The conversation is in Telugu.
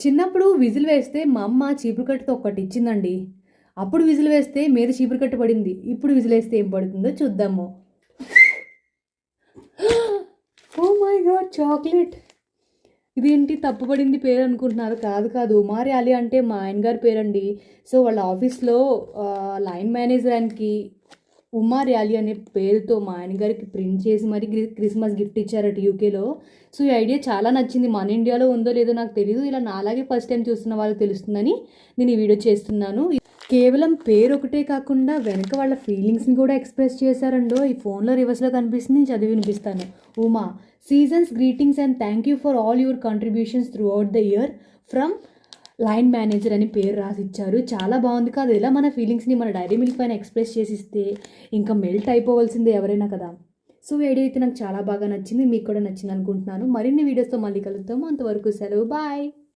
చిన్నప్పుడు విజిల్ వేస్తే మా అమ్మ చీపురు కట్టతో ఒక్కటి ఇచ్చిందండి. అప్పుడు విజిల్ వేస్తే మీద చీపురు కట్ట పడింది. ఇప్పుడు విజిల్ వేస్తే ఏం పడుతుందో చూద్దాము. Oh my God, chocolate! ఇదేంటి తప్పుపడింది పేరు అనుకుంటున్నారు? కాదు కాదు, ఉమారి అలీ అంటే మా ఆయన గారి పేరండి. సో వాళ్ళ ఆఫీస్లో లైన్ మేనేజర్ ఆయనకి ఉమారి అలీ అనే పేరుతో మా ఆయన గారికి ప్రింట్ చేసి మరి క్రిస్మస్ గిఫ్ట్ ఇచ్చారట యూకేలో. సో ఈ ఐడియా చాలా నచ్చింది. మన ఇండియాలో ఉందో లేదో నాకు తెలియదు. ఇలా నాలాగే ఫస్ట్ టైం చూస్తున్న వాళ్ళకి తెలుస్తుందని నేను ఈ వీడియో చేస్తున్నాను. కేవలం పేరు ఒకటే కాకుండా వెనక వాళ్ళ ఫీలింగ్స్ని కూడా ఎక్స్ప్రెస్ చేశారండో. ఈ ఫోన్లో రివర్స్లో కనిపిస్తుంది, నేను చదివి వినిపిస్తాను. Uma, seasons greetings and thank you for all your contributions through out the year from line manager అని పేరు రాసిచ్చారు. చాలా బాగుంది కాదు? ఇలా మన ఫీలింగ్స్ని మన డైరీ మిల్క్ పైన ఎక్స్ప్రెస్ చేసిస్తే ఇంకా మెల్ట్ అయిపోవాల్సిందే ఎవరైనా కదా. సో వీడియో అయితే నాకు చాలా బాగా నచ్చింది, మీకు కూడా నచ్చింది అనుకుంటున్నాను. మరిన్ని వీడియోస్తో మళ్ళీ కలుద్దాము. అంతవరకు సెలవు, బాయ్.